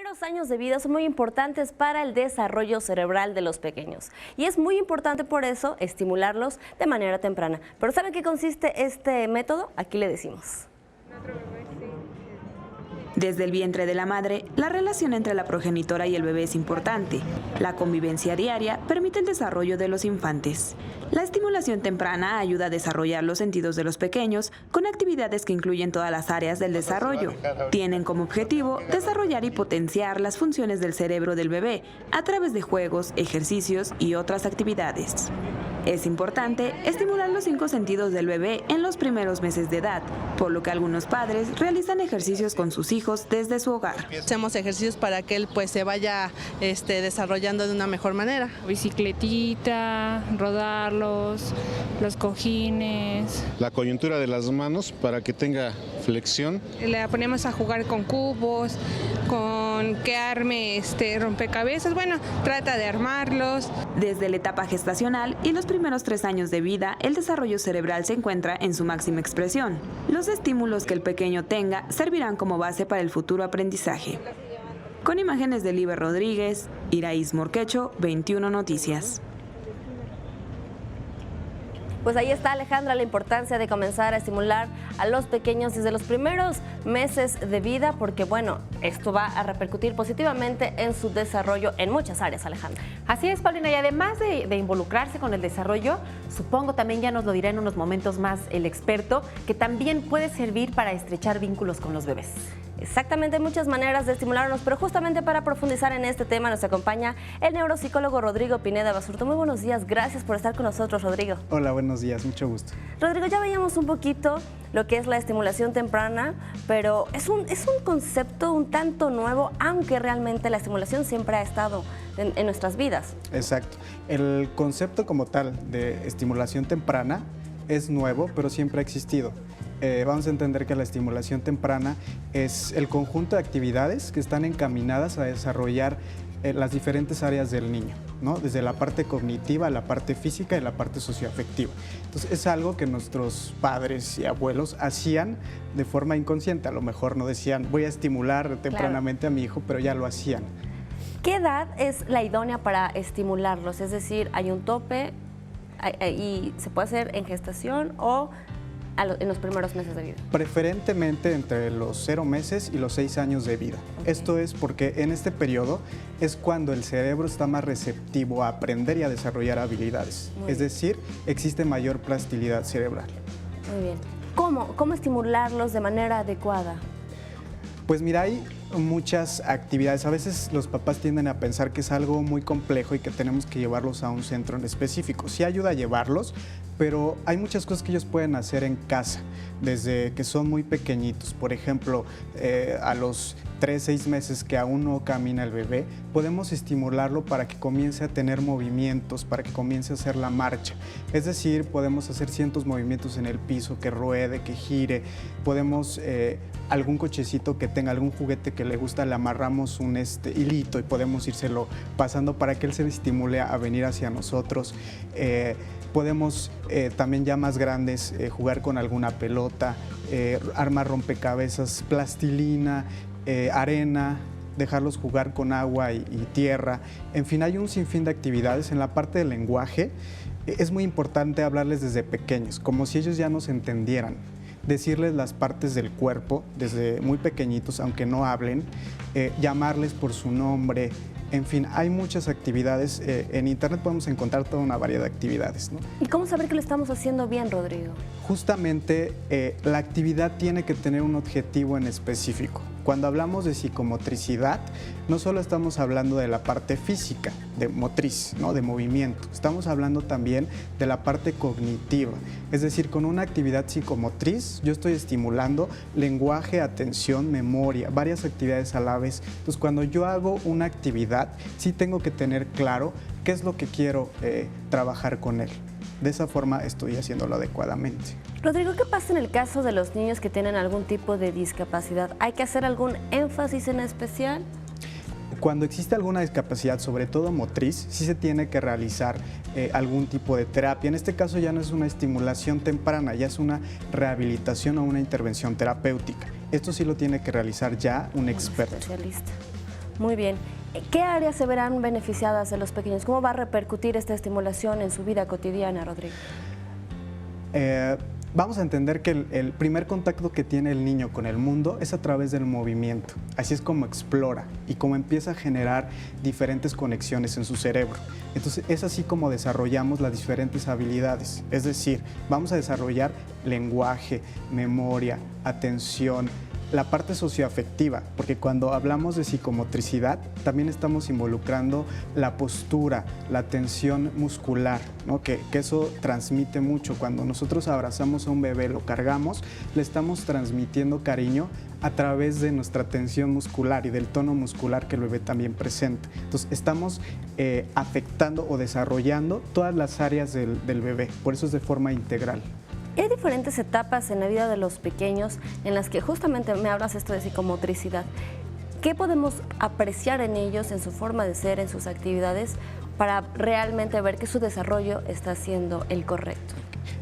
primeros años de vida son muy importantes para el desarrollo cerebral de los pequeños y es muy importante por eso estimularlos de manera temprana. ¿Pero saben qué consiste este método? Aquí le decimos. Desde el vientre de la madre, la relación entre la progenitora y el bebé es importante. La convivencia diaria permite el desarrollo de los infantes. La estimulación temprana ayuda a desarrollar los sentidos de los pequeños con actividades que incluyen todas las áreas del desarrollo. Tienen como objetivo desarrollar y potenciar las funciones del cerebro del bebé a través de juegos, ejercicios y otras actividades. Es importante estimular los 5 sentidos del bebé en los primeros meses de edad, por lo que algunos padres realizan ejercicios con sus hijos desde su hogar. Hacemos ejercicios para que él se vaya desarrollando de una mejor manera. Bicicletita, rodarlos, los cojines. La coyuntura de las manos para que tenga flexión. Le ponemos a jugar con cubos, con que arme rompecabezas. Bueno, trata de armarlos. Desde la etapa gestacional y los primeros 3 años de vida, el desarrollo cerebral se encuentra en su máxima expresión. Los estímulos que el pequeño tenga servirán como base para el futuro aprendizaje. Con imágenes de Liber Rodríguez, Iraís Morquecho, 21 Noticias. Pues ahí está, Alejandra, la importancia de comenzar a estimular a los pequeños desde los primeros meses de vida, porque bueno, esto va a repercutir positivamente en su desarrollo en muchas áreas, Alejandra. Así es, Paulina, y además de involucrarse con el desarrollo, supongo también ya nos lo dirá en unos momentos más el experto, que también puede servir para estrechar vínculos con los bebés. Exactamente, hay muchas maneras de estimularnos, pero justamente para profundizar en este tema nos acompaña el neuropsicólogo Rodrigo Pineda Basurto. Muy buenos días, gracias por estar con nosotros, Rodrigo. Hola, buenos días, mucho gusto. Rodrigo, ya veíamos un poquito lo que es la estimulación temprana, pero es un concepto un tanto nuevo, aunque realmente la estimulación siempre ha estado en nuestras vidas. Exacto. El concepto como tal de estimulación temprana es nuevo, pero siempre ha existido. Vamos a entender que la estimulación temprana es el conjunto de actividades que están encaminadas a desarrollar las diferentes áreas del niño, ¿no? Desde la parte cognitiva, la parte física y la parte socioafectiva. Entonces es algo que nuestros padres y abuelos hacían de forma inconsciente. A lo mejor no decían voy a estimular tempranamente a mi hijo, pero ya lo hacían. ¿Qué edad es la idónea para estimularlos? Es decir, ¿hay un tope y se puede hacer en gestación o en los primeros meses de vida? Preferentemente entre los 0 meses y los 6 años de vida. Okay. Esto es porque en este periodo es cuando el cerebro está más receptivo a aprender y a desarrollar habilidades. Es decir, existe mayor plasticidad cerebral. Muy bien. ¿Cómo estimularlos de manera adecuada? Pues mira, hay muchas actividades. A veces los papás tienden a pensar que es algo muy complejo y que tenemos que llevarlos a un centro en específico. Sí ayuda a llevarlos, pero hay muchas cosas que ellos pueden hacer en casa, desde que son muy pequeñitos. Por ejemplo, a los 3, 6 meses que aún no camina el bebé, podemos estimularlo para que comience a tener movimientos, para que comience a hacer la marcha. Es decir, podemos hacer cientos movimientos en el piso, que ruede, que gire. Podemos, algún cochecito que tenga, algún juguete que le gusta, le amarramos un hilito y podemos írselo pasando para que él se estimule a venir hacia nosotros. Podemos también ya más grandes jugar con alguna pelota, armar rompecabezas, plastilina, arena, dejarlos jugar con agua y tierra. En fin, hay un sinfín de actividades. En la parte del lenguaje es muy importante hablarles desde pequeños, como si ellos ya nos entendieran. Decirles las partes del cuerpo desde muy pequeñitos, aunque no hablen, llamarles por su nombre. En fin, hay muchas actividades. En internet podemos encontrar toda una variedad de actividades, ¿no? ¿Y cómo saber que lo estamos haciendo bien, Rodrigo? Justamente la actividad tiene que tener un objetivo en específico. Cuando hablamos de psicomotricidad, no solo estamos hablando de la parte física, de motriz, ¿no? De movimiento. Estamos hablando también de la parte cognitiva. Es decir, con una actividad psicomotriz, yo estoy estimulando lenguaje, atención, memoria, varias actividades a la vez. Entonces, cuando yo hago una actividad, sí tengo que tener claro qué es lo que quiero trabajar con él. De esa forma estoy haciéndolo adecuadamente. Rodrigo, ¿qué pasa en el caso de los niños que tienen algún tipo de discapacidad? ¿Hay que hacer algún énfasis en especial? Cuando existe alguna discapacidad, sobre todo motriz, sí se tiene que realizar algún tipo de terapia. En este caso ya no es una estimulación temprana, ya es una rehabilitación o una intervención terapéutica. Esto sí lo tiene que realizar ya un experto. Especialista. Muy bien. ¿Qué áreas se verán beneficiadas de los pequeños? ¿Cómo va a repercutir esta estimulación en su vida cotidiana, Rodrigo? Vamos a entender que el primer contacto que tiene el niño con el mundo es a través del movimiento. Así es como explora y como empieza a generar diferentes conexiones en su cerebro. Entonces es así como desarrollamos las diferentes habilidades. Es decir, vamos a desarrollar lenguaje, memoria, atención, la parte socioafectiva, porque cuando hablamos de psicomotricidad también estamos involucrando la postura, la tensión muscular, ¿no? que eso transmite mucho. Cuando nosotros abrazamos a un bebé, lo cargamos, le estamos transmitiendo cariño a través de nuestra tensión muscular y del tono muscular que el bebé también presenta. Entonces estamos afectando o desarrollando todas las áreas del bebé, por eso es de forma integral. Hay diferentes etapas en la vida de los pequeños en las que justamente me hablas esto de psicomotricidad. ¿Qué podemos apreciar en ellos, en su forma de ser, en sus actividades, para realmente ver que su desarrollo está siendo el correcto?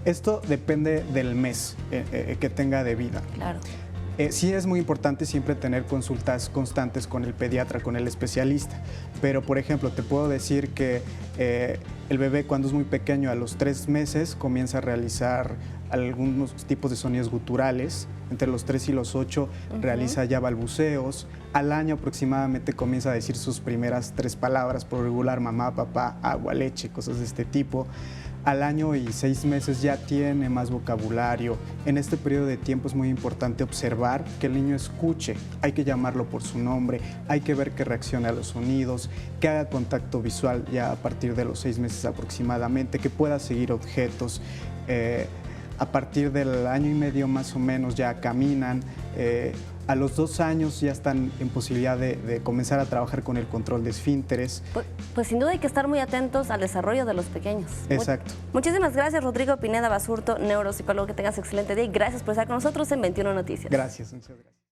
Esto depende del mes que tenga de vida. Claro. Sí es muy importante siempre tener consultas constantes con el pediatra, con el especialista, pero por ejemplo te puedo decir que el bebé cuando es muy pequeño, a los 3 meses, comienza a realizar algunos tipos de sonidos guturales, entre los 3 y los 8 realiza ya balbuceos, al año aproximadamente comienza a decir sus primeras 3 palabras, por regular mamá, papá, agua, leche, cosas de este tipo. Al año y 6 meses ya tiene más vocabulario. En este periodo de tiempo es muy importante observar que el niño escuche, hay que llamarlo por su nombre, hay que ver que reaccione a los sonidos, que haga contacto visual ya a partir de los 6 meses aproximadamente, que pueda seguir objetos. A partir del año y medio más o menos ya caminan. A los 2 años ya están en posibilidad de comenzar a trabajar con el control de esfínteres. Pues sin duda hay que estar muy atentos al desarrollo de los pequeños. Exacto. Muchísimas gracias, Rodrigo Pineda Basurto, neuropsicólogo. Que tengas excelente día y gracias por estar con nosotros en 21 Noticias. Gracias, muchas gracias.